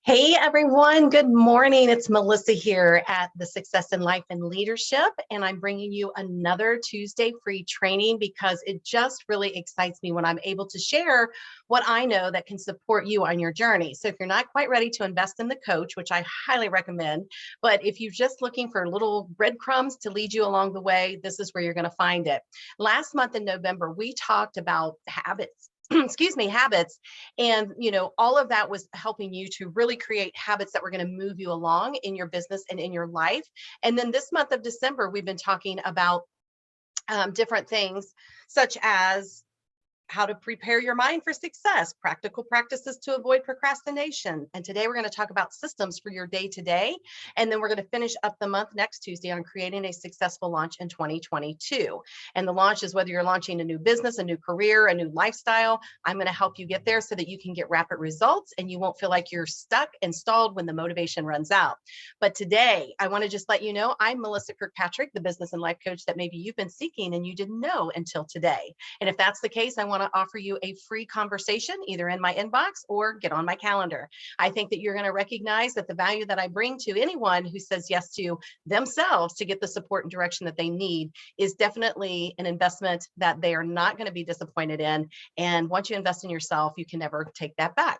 Hey everyone, good morning. It's Melissa here at the Success in Life and Leadership, and I'm bringing you another Tuesday free training because it just really excites me when I'm able to share what I know that can support you on your journey. So if you're not quite ready to invest in the coach, which I highly recommend, but if you're just looking for little breadcrumbs to lead you along the way, this is where you're going to find it. Last month in November, we talked about habits. Excuse me, habits. And, all of that was helping you to really create habits that were going to move you along in your business and in your life. And then this month of December, we've been talking about different things such as how to prepare your mind for success, practical practices to avoid procrastination. And today we're going to talk about systems for your day to day. And then we're going to finish up the month next Tuesday on creating a successful launch in 2022. And the launch is whether you're launching a new business, a new career, a new lifestyle. I'm going to help you get there so that you can get rapid results and you won't feel like you're stuck and stalled when the motivation runs out. But today I want to just let you know, I'm Melissa Kirkpatrick, the business and life coach that maybe you've been seeking and you didn't know until today. And if that's the case, I want to offer you a free conversation either in my inbox or get on my calendar. I think that you're going to recognize that the value that I bring to anyone who says yes to themselves to get the support and direction that they need is definitely an investment that they are not going to be disappointed in. And once you invest in yourself, you can never take that back.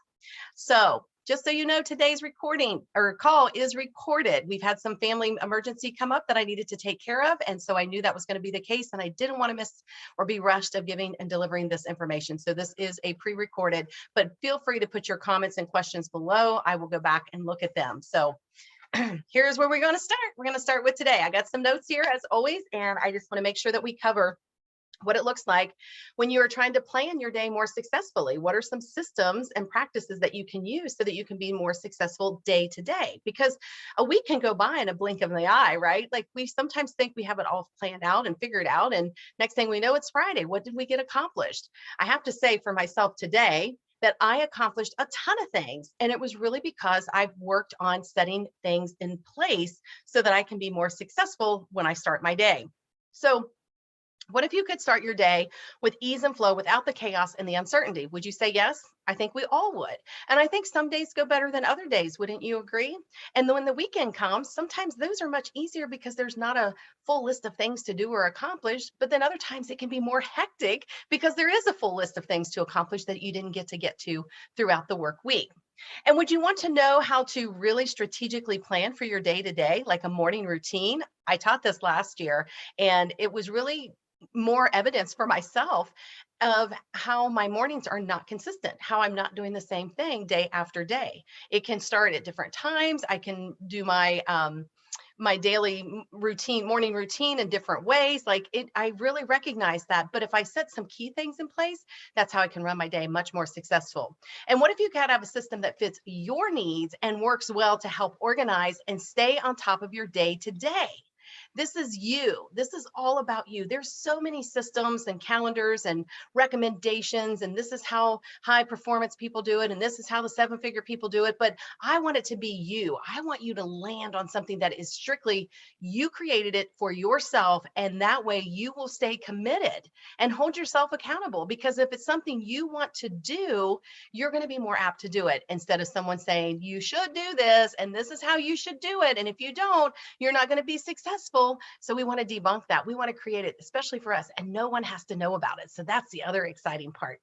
So just so you know, today's recording or call is recorded. We've had some family emergency come up that I needed to take care of. And so I knew that was going to be the case. And I didn't want to miss or be rushed of giving and delivering this information. So this is a pre-recorded, but feel free to put your comments and questions below. I will go back and look at them. So here's where we're going to start. We're going to start with today. I got some notes here as always, and I just want to make sure that we cover what it looks like when you are trying to plan your day more successfully. What are some systems and practices that you can use so that you can be more successful day to day? Because a week can go by in a blink of the eye, right? Like we sometimes think we have it all planned out and figured out. And next thing we know, it's Friday. What did we get accomplished? I have to say for myself today, that I accomplished a ton of things. And it was really because I've worked on setting things in place so that I can be more successful when I start my day. So what if you could start your day with ease and flow without the chaos and the uncertainty? Would you say yes? I think we all would. And I think some days go better than other days. Wouldn't you agree? And then when the weekend comes, sometimes those are much easier because there's not a full list of things to do or accomplish. But then other times it can be more hectic because there is a full list of things to accomplish that you didn't get to throughout the work week. And would you want to know how to really strategically plan for your day to day, like a morning routine? I taught this last year, and it was really more evidence for myself of how my mornings are not consistent, how I'm not doing the same thing day after day. It can start at different times. I can do my daily routine, morning routine in different ways. I really recognize that. But if I set some key things in place, that's how I can run my day much more successful. And what if you could have a system that fits your needs and works well to help organize and stay on top of your day to day? This is you. This is all about you. There's so many systems and calendars and recommendations, and this is how high performance people do it, and this is how the seven-figure people do it. But I want it to be you. I want you to land on something that is strictly you created it for yourself, and that way you will stay committed and hold yourself accountable. Because if it's something you want to do, you're going to be more apt to do it instead of someone saying you should do this and this is how you should do it, and if you don't, you're not going to be successful. So we want to debunk that. We want to create it, especially for us, and no one has to know about it. So that's the other exciting part.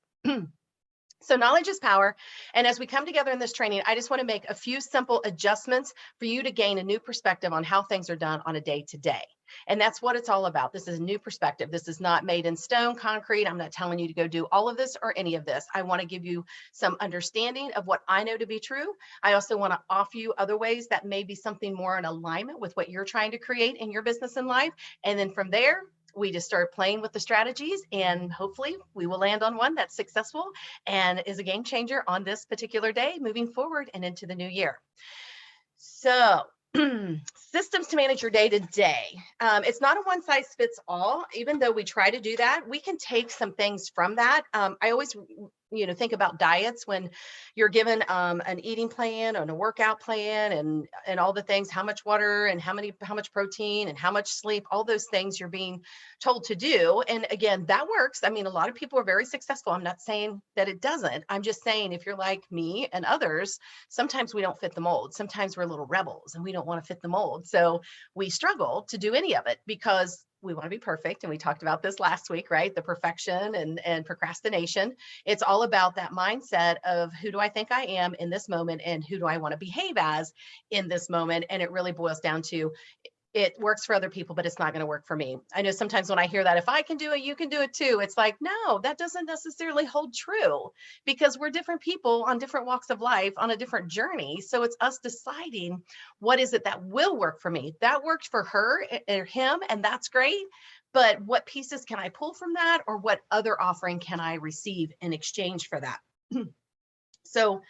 So knowledge is power. And as we come together in this training, I just want to make a few simple adjustments for you to gain a new perspective on how things are done on a day to day. And that's what it's all about. This is a new perspective. This is not made in stone, concrete. I'm not telling you to go do all of this or any of this. I want to give you some understanding of what I know to be true. I also want to offer you other ways that may be something more in alignment with what you're trying to create in your business and life. And then from there, we just start playing with the strategies, and hopefully we will land on one that's successful and is a game changer on this particular day moving forward and into the new year. So systems to manage your day to day. It's not a one size fits all, even though we try to do that. We can take some things from that. I always think about diets when you're given an eating plan and a workout plan and all the things, how much water and how much protein and how much sleep, all those things you're being told to do. And again, that works. I mean, a lot of people are very successful. I'm not saying that it doesn't. I'm just saying, if you're like me and others, sometimes we don't fit the mold. Sometimes we're little rebels and we don't want to fit the mold. So we struggle to do any of it because we want to be perfect. And we talked about this last week, right? The perfection and procrastination. It's all about that mindset of, who do I think I am in this moment and who do I want to behave as in this moment? And it really boils down to, it works for other people, but it's not going to work for me. I know sometimes when I hear that, if I can do it, you can do it too. It's like, no, that doesn't necessarily hold true, because we're different people on different walks of life on a different journey. So it's us deciding, what is it that will work for me? That worked for her or him, and that's great. But what pieces can I pull from that, or what other offering can I receive in exchange for that? So,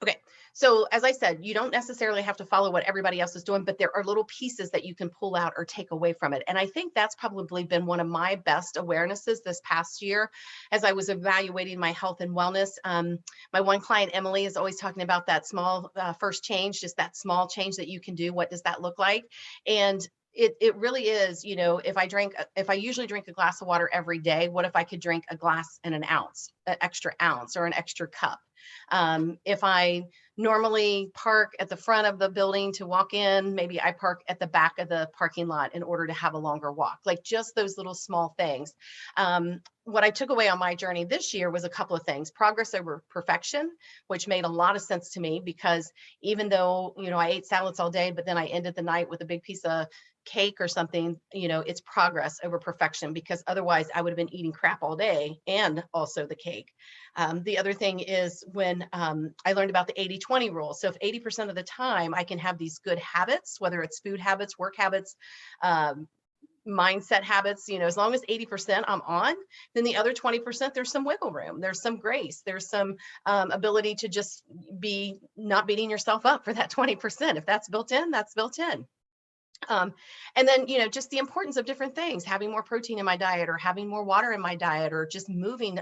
okay. So as I said, you don't necessarily have to follow what everybody else is doing, but there are little pieces that you can pull out or take away from it. And I think that's probably been one of my best awarenesses this past year as I was evaluating my health and wellness. My one client, Emily, is always talking about that small first change, just that small change that you can do. What does that look like? And it really is, if I usually drink a glass of water every day, what if I could drink a glass and an extra ounce or an extra cup? If I normally park at the front of the building to walk in, maybe I park at the back of the parking lot in order to have a longer walk, like just those little small things. What I took away on my journey this year was a couple of things: progress over perfection, which made a lot of sense to me, because even though, I ate salads all day, but then I ended the night with a big piece of cake or something, it's progress over perfection, because otherwise I would have been eating crap all day and also the cake. The other thing is when I learned about the 80-20 rule. So if 80% of the time I can have these good habits, whether it's food habits, work habits, mindset habits, as long as 80% I'm on, then the other 20%, there's some wiggle room, there's some grace, there's some ability to just be not beating yourself up for that 20%. If that's built in, that's built in. And then, just the importance of different things, having more protein in my diet, or having more water in my diet, or just moving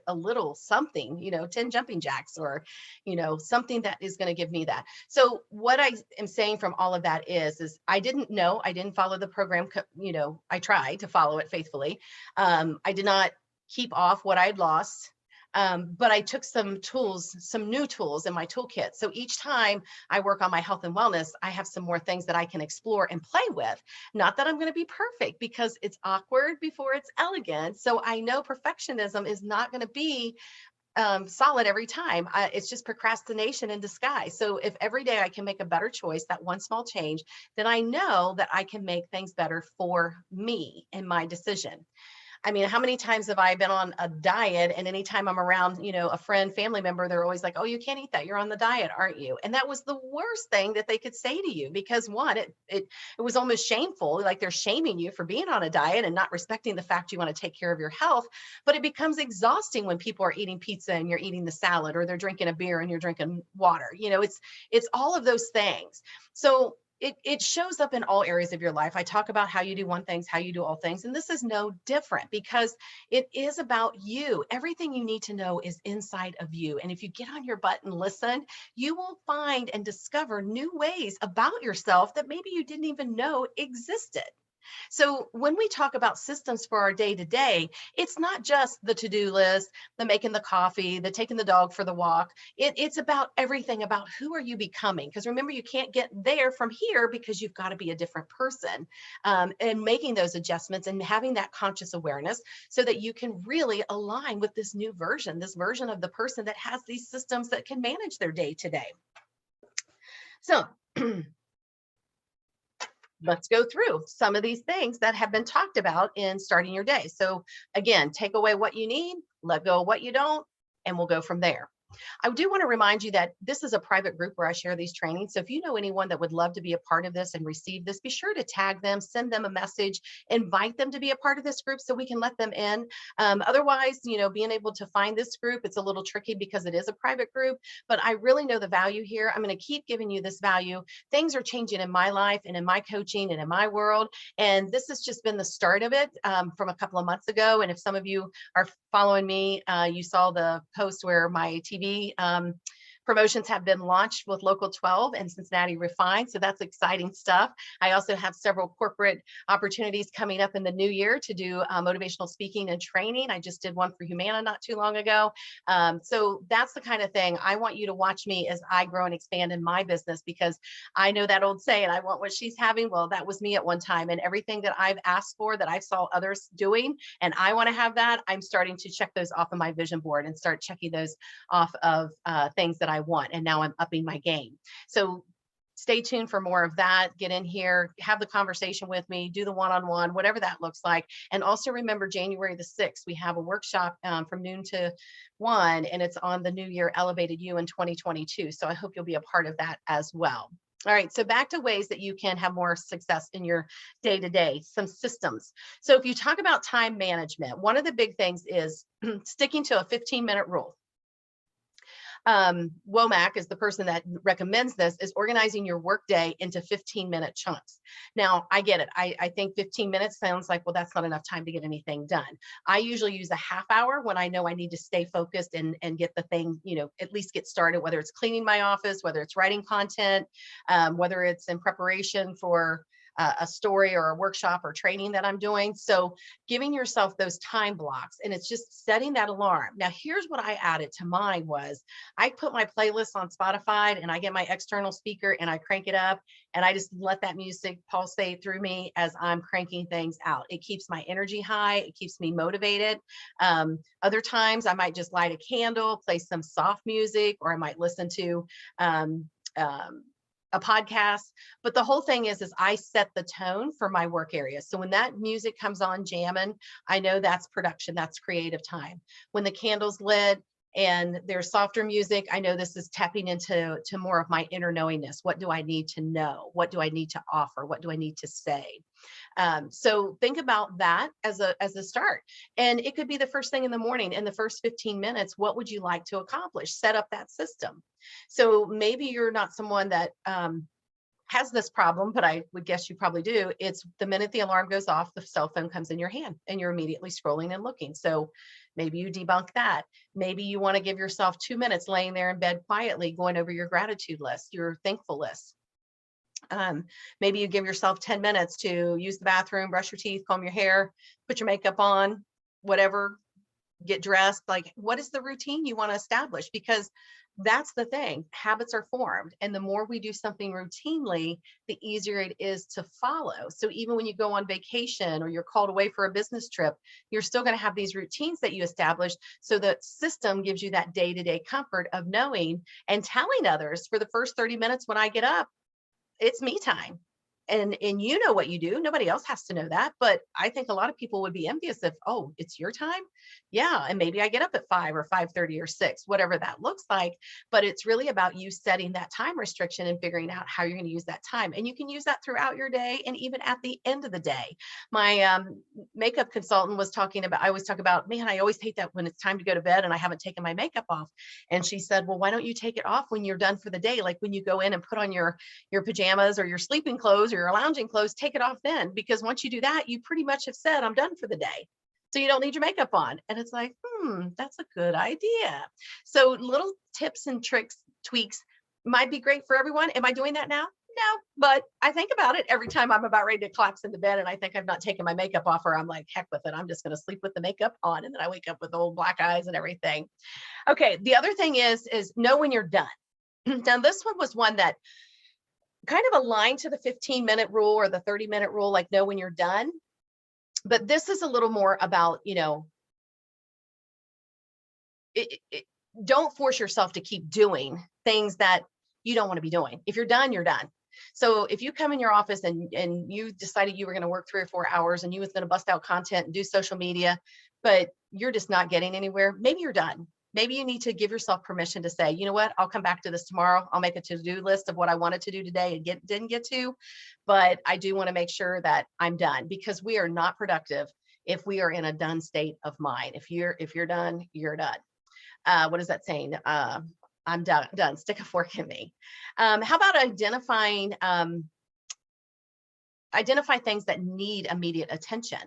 a little something, 10 jumping jacks, or, something that is going to give me that. So what I am saying from all of that is I didn't follow the program. I tried to follow it faithfully. I did not keep off what I'd lost. But I took some new tools in my toolkit. So each time I work on my health and wellness, I have some more things that I can explore and play with. Not that I'm going to be perfect, because it's awkward before it's elegant. So I know perfectionism is not going to be solid every time. It's just procrastination in disguise. So if every day I can make a better choice, that one small change, then I know that I can make things better for me in my decision. I mean, how many times have I been on a diet, and anytime I'm around, a friend, family member, they're always like, "Oh, you can't eat that. You're on the diet, aren't you?" And that was the worst thing that they could say to you, because one, it was almost shameful. Like, they're shaming you for being on a diet and not respecting the fact you want to take care of your health. But it becomes exhausting when people are eating pizza and you're eating the salad, or they're drinking a beer and you're drinking water. It's all of those things. So it shows up in all areas of your life. I talk about how you do one things, how you do all things. And this is no different, because it is about you. Everything you need to know is inside of you. And if you get on your butt and listen, you will find and discover new ways about yourself that maybe you didn't even know existed. So when we talk about systems for our day to day, it's not just the to-do list, the making the coffee, the taking the dog for the walk. It's about everything about who are you becoming? Because remember, you can't get there from here, because you've got to be a different person, and making those adjustments and having that conscious awareness so that you can really align with this version of the person that has these systems that can manage their day to day. So let's go through some of these things that have been talked about in starting your day. So again, take away what you need, let go of what you don't, and we'll go from there. I do want to remind you that this is a private group where I share these trainings. So if you know anyone that would love to be a part of this and receive this, be sure to tag them, send them a message, invite them to be a part of this group so we can let them in. Otherwise, being able to find this group, it's a little tricky because it is a private group, but I really know the value here. I'm going to keep giving you this value. Things are changing in my life and in my coaching and in my world. And this has just been the start of it from a couple of months ago. And if some of you are following me, you saw the post where my TV promotions have been launched with Local 12 and Cincinnati Refined. So that's exciting stuff. I also have several corporate opportunities coming up in the new year to do motivational speaking and training. I just did one for Humana not too long ago. So that's the kind of thing I want you to watch me as I grow and expand in my business, because I know that old saying, I want what she's having. Well, that was me at one time, and everything that I've asked for that I saw others doing, and I want to have that, I'm starting to check those off of my vision board and start checking those off of things that I want. And now I'm upping my game. So stay tuned for more of that. Get in here, have the conversation with me, do the one-on-one, whatever that looks like. And also remember, January the 6th, we have a workshop from noon to 1, and it's on the New Year Elevated You in 2022. So I hope you'll be a part of that as well. All right, so back to ways that you can have more success in your day-to-day, some systems. So if you talk about time management, one of the big things is sticking to a 15-minute rule. Womack is the person that recommends this, is organizing your workday into 15-minute chunks. Now, I get it. I think 15 minutes sounds like, well, that's not enough time to get anything done. I usually use a half hour when I know I need to stay focused and get the thing, at least get started, whether it's cleaning my office, whether it's writing content, whether it's in preparation for a story or a workshop or training that I'm doing. So giving yourself those time blocks, and it's just setting that alarm. Now, here's what I added to mine was I put my playlist on Spotify, and I get my external speaker and I crank it up, and I just let that music pulsate through me as I'm cranking things out. It keeps my energy high. It keeps me motivated. Other times I might just light a candle, play some soft music, or I might listen to a podcast. But the whole thing is I set the tone for my work area. So when that music comes on jamming, I know that's production, that's creative time. When the candle's lit and there's softer music, I know this is tapping into more of my inner knowingness. What do I need to know? What do I need to offer? What do I need to say? So think about that as a start. And it could be the first thing in the morning. In the first 15 minutes, what would you like to accomplish? Set up that system. So maybe you're not someone that has this problem, but I would guess you probably do. It's the minute the alarm goes off, the cell phone comes in your hand and you're immediately scrolling and looking. So maybe you debunk that. Maybe you want to give yourself 2 minutes laying there in bed quietly, going over your gratitude list, your thankful list. Maybe you give yourself 10 minutes to use the bathroom, brush your teeth, comb your hair, put your makeup on, whatever, get dressed. Like, what is the routine you want to establish? Because that's the thing, habits are formed. And the more we do something routinely, the easier it is to follow. So even when you go on vacation or you're called away for a business trip, you're still going to have these routines that you establish. So the system gives you that day-to-day comfort of knowing and telling others, for the first 30 minutes when I get up, it's me time. And you know what you do. Nobody else has to know that. But I think a lot of people would be envious if, oh, it's your time. Yeah. And maybe I get up at 5 or 5:30 or 6, whatever that looks like. But it's really about you setting that time restriction and figuring out how you're going to use that time. And you can use that throughout your day and even at the end of the day. My makeup consultant was talking about, I always talk about, man, I always hate that when it's time to go to bed and I haven't taken my makeup off. And she said, well, why don't you take it off when you're done for the day? Like when you go in and put on your pajamas or your sleeping clothes or your lounging clothes, take it off then, because once you do that, you pretty much have said, I'm done for the day. So you don't need your makeup on. And it's like, that's a good idea. So little tips and tricks, tweaks might be great for everyone. Am I doing that now? No, but I think about it every time I'm about ready to collapse into bed and I think I've not taken my makeup off, or I'm like, heck with it. I'm just going to sleep with the makeup on. And then I wake up with old black eyes and everything. Okay. The other thing is know when you're done. Now, this one was one that kind of aligned to the 15-minute rule or the 30-minute rule, like know when you're done. But this is a little more about, don't force yourself to keep doing things that you don't want to be doing. If you're done, you're done. So if you come in your office and you decided you were going to work 3 or 4 hours and you was going to bust out content and do social media, but you're just not getting anywhere, maybe you're done. Maybe you need to give yourself permission to say, you know what, I'll come back to this tomorrow. I'll make a to-do list of what I wanted to do today and didn't get to, but I do want to make sure that I'm done, because we are not productive if we are in a done state of mind. If you're done, you're done. What is that saying? I'm done. Stick a fork in me. How about identify things that need immediate attention?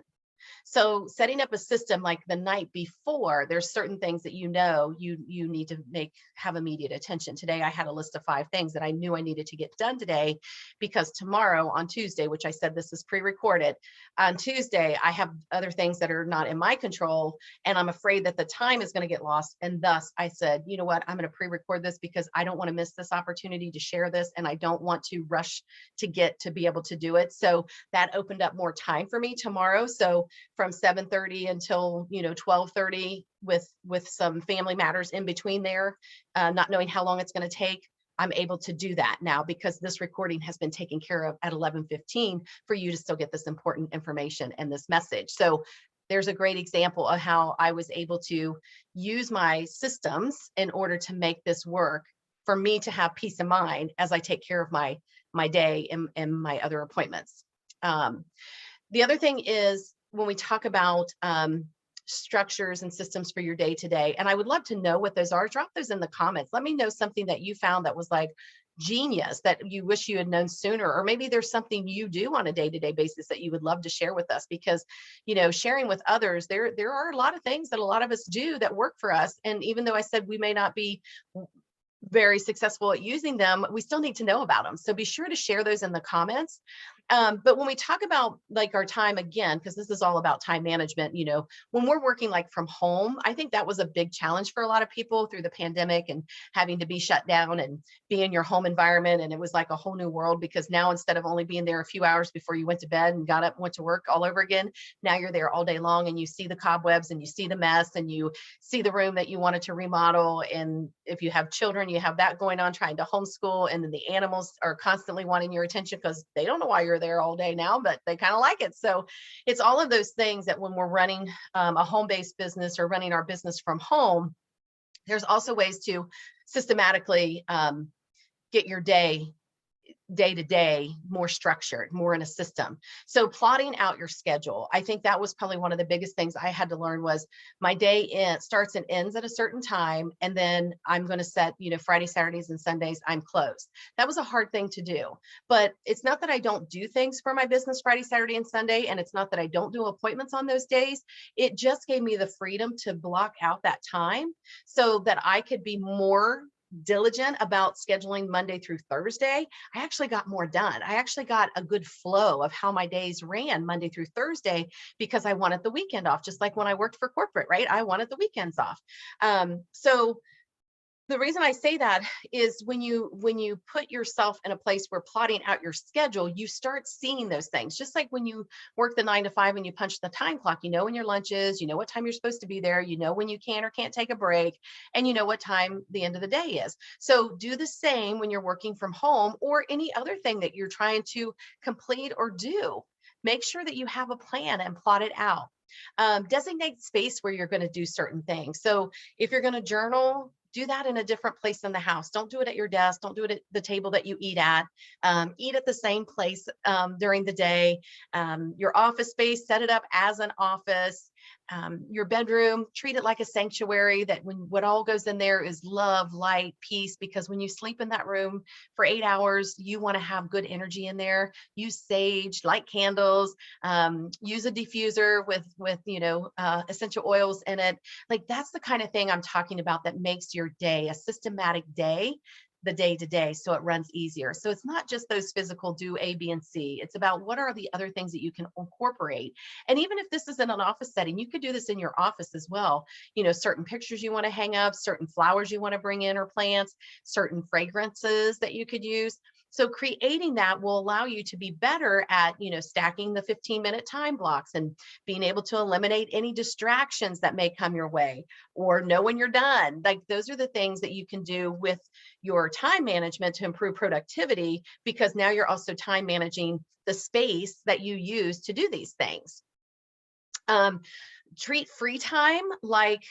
So setting up a system like the night before, there's certain things that you need to have immediate attention. Today, I had a list of 5 things that I knew I needed to get done today, because tomorrow on Tuesday, which I said this is pre-recorded, on Tuesday, I have other things that are not in my control, and I'm afraid that the time is going to get lost. And thus I said, you know what, I'm going to pre-record this because I don't want to miss this opportunity to share this, and I don't want to rush to be able to do it. So that opened up more time for me tomorrow. So from 7:30 until 12:30, with some family matters in between there, not knowing how long it's going to take, I'm able to do that now because this recording has been taken care of at 11:15 for you to still get this important information and this message. So there's a great example of how I was able to use my systems in order to make this work for me to have peace of mind as I take care of my day and my other appointments. The other thing is, when we talk about structures and systems for your day to day, and I would love to know what those are. Drop those in the comments. Let me know something that you found that was like genius, that you wish you had known sooner, or maybe there's something you do on a day-to-day basis that you would love to share with us, because sharing with others, there are a lot of things that a lot of us do that work for us, and even though I said we may not be very successful at using them, we still need to know about them. So be sure to share those in the comments. But when we talk about like our time, again, because this is all about time management, when we're working like from home, I think that was a big challenge for a lot of people through the pandemic and having to be shut down and be in your home environment. And it was like a whole new world, because now instead of only being there a few hours before you went to bed and got up and went to work all over again, now you're there all day long, and you see the cobwebs and you see the mess and you see the room that you wanted to remodel. And if you have children, you have that going on, trying to homeschool, and then the animals are constantly wanting your attention because they don't know why you're there all day now, but they kind of like it. So it's all of those things that when we're running a home-based business or running our business from home, there's also ways to systematically get your day to day more structured, more in a system. So plotting out your schedule, I think that was probably one of the biggest things I had to learn, was my day starts and ends at a certain time, and then I'm going to set, Friday, Saturdays, and Sundays I'm closed. That was a hard thing to do, but it's not that I don't do things for my business Friday, Saturday, and Sunday, and it's not that I don't do appointments on those days. It just gave me the freedom to block out that time so that I could be more diligent about scheduling Monday through Thursday. I actually got more done. I actually got a good flow of how my days ran Monday through Thursday, because I wanted the weekend off, just like when I worked for corporate, right? I wanted the weekends off. So the reason I say that is when you put yourself in a place where plotting out your schedule, you start seeing those things. Just like when you work the 9 to 5 and you punch the time clock, when your lunch is, what time you're supposed to be there, when you can or can't take a break, and what time the end of the day is. So do the same when you're working from home or any other thing that you're trying to complete or do. Make sure that you have a plan and plot it out. Designate space where you're going to do certain things. So if you're going to journal, do that in a different place in the house. Don't do it at your desk. Don't do it at the table that you eat at. Eat at the same place during the day. Your office space, set it up as an office. Your bedroom, treat it like a sanctuary, that what all goes in there is love, light, peace, because when you sleep in that room for 8 hours, you want to have good energy in there. Use sage, light candles, use a diffuser with essential oils in it. Like, that's the kind of thing I'm talking about that makes your day a systematic day, the day to day, so it runs easier. So it's not just those physical do A, B, and C. It's about what are the other things that you can incorporate. And even if this is in an office setting, you could do this in your office as well. Certain pictures you want to hang up, certain flowers you want to bring in or plants, certain fragrances that you could use. So creating that will allow you to be better at, stacking the 15-minute time blocks and being able to eliminate any distractions that may come your way, or know when you're done. Like, those are the things that you can do with your time management to improve productivity, because now you're also time managing the space that you use to do these things. Treat free time like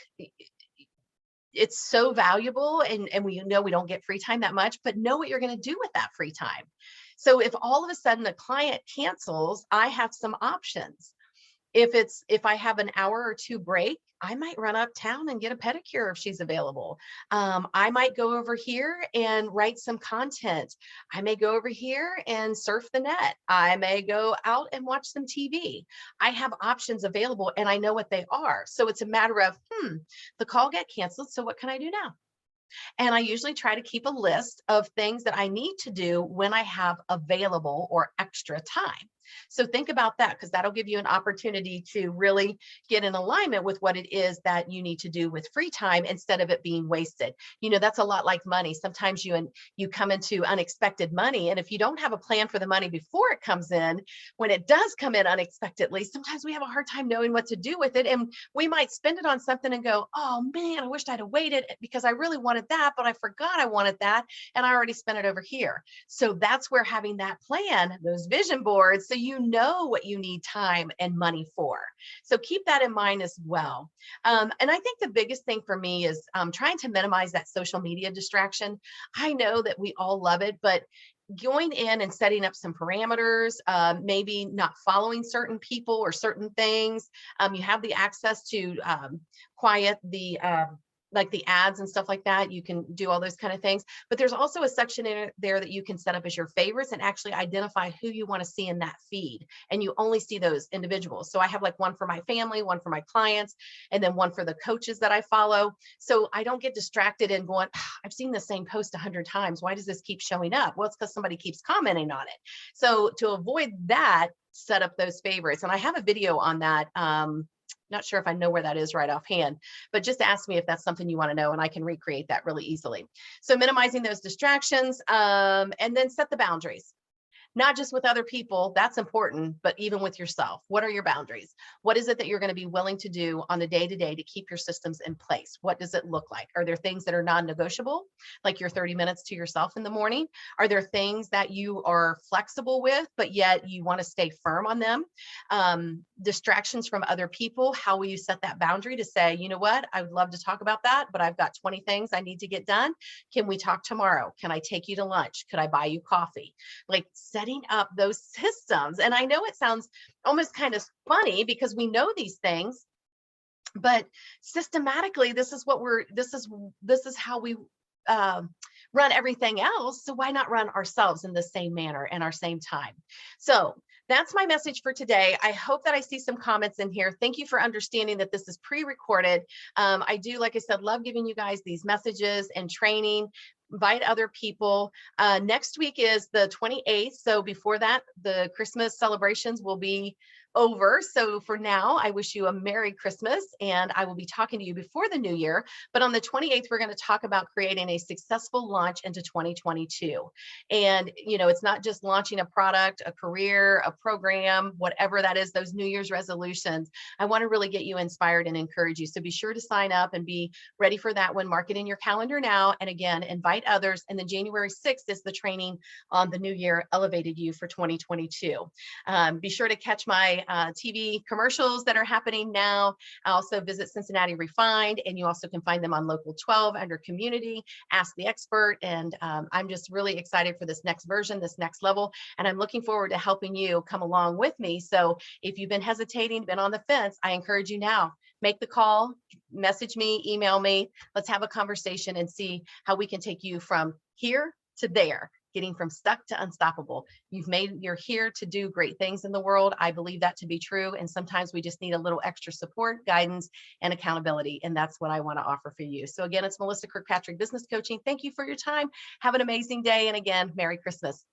it's so valuable, and we know we don't get free time that much, but know what you're going to do with that free time. So if all of a sudden a client cancels, I have some options. If I have an hour or two break, I might run uptown and get a pedicure if she's available. I might go over here and write some content. I may go over here and surf the net. I may go out and watch some TV. I have options available and I know what they are. So it's a matter of, the call got canceled. So what can I do now? And I usually try to keep a list of things that I need to do when I have available or extra time. So think about that, because that'll give you an opportunity to really get in alignment with what it is that you need to do with free time instead of it being wasted. That's a lot like money. Sometimes you come into unexpected money, and if you don't have a plan for the money before it comes in, when it does come in unexpectedly, sometimes we have a hard time knowing what to do with it, and we might spend it on something and go, oh man, I wished I'd have waited because I really wanted that, but I forgot I wanted that, and I already spent it over here. So that's where having that plan, those vision boards, so you know what you need time and money for. So keep that in mind as well. And I think the biggest thing for me is trying to minimize that social media distraction. I know that we all love it, but going in and setting up some parameters, maybe not following certain people or certain things. You have the access to quiet the like the ads and stuff like that. You can do all those kind of things, but there's also a section in there that you can set up as your favorites and actually identify who you want to see in that feed. And you only see those individuals. So I have like one for my family, one for my clients, and then one for the coaches that I follow. So I don't get distracted and going, I've seen the same post 100 times. Why does this keep showing up? Well, it's because somebody keeps commenting on it. So to avoid that, set up those favorites. And I have a video on that. Not sure if I know where that is right offhand, but just ask me if that's something you want to know and I can recreate that really easily. So minimizing those distractions, and then set the boundaries. Not just with other people, that's important, but even with yourself. What are your boundaries? What is it that you're going to be willing to do on the day-to-day to keep your systems in place? What does it look like? Are there things that are non-negotiable, like your 30 minutes to yourself in the morning? Are there things that you are flexible with, but yet you want to stay firm on them? Distractions from other people. How will you set that boundary to say, you know what, I would love to talk about that, but I've got 20 things I need to get done. Can we talk tomorrow? Can I take you to lunch? Could I buy you coffee? Like setting up those systems. And I know it sounds almost kind of funny because we know these things, but systematically, this is how we run everything else. So why not run ourselves in the same manner and our same time? So that's my message for today. I hope that I see some comments in here. Thank you for understanding that this is pre-recorded. I do, like I said, love giving you guys these messages and training. Invite other people. Next week is the 28th. So before that, the Christmas celebrations will be over. So for now, I wish you a Merry Christmas, and I will be talking to you before the new year. But on the 28th, we're going to talk about creating a successful launch into 2022. And, it's not just launching a product, a career, a program, whatever that is, those New Year's resolutions. I want to really get you inspired and encourage you. So be sure to sign up and be ready for that one. Mark it in your calendar now. And again, invite others. And then January 6th is the training on the New Year Elevated You for 2022. Be sure to catch my TV commercials that are happening now. I also visit Cincinnati Refined, and you also can find them on Local 12 under Community, Ask the Expert. And I'm just really excited for this next version, this next level. And I'm looking forward to helping you come along with me. So if you've been hesitating, been on the fence, I encourage you now, make the call, message me, email me. Let's have a conversation and see how we can take you from here to there, getting from stuck to unstoppable. You're here to do great things in the world. I believe that to be true. And sometimes we just need a little extra support, guidance, and accountability. And that's what I want to offer for you. So again, it's Melissa Kirkpatrick, Business Coaching. Thank you for your time. Have an amazing day. And again, Merry Christmas.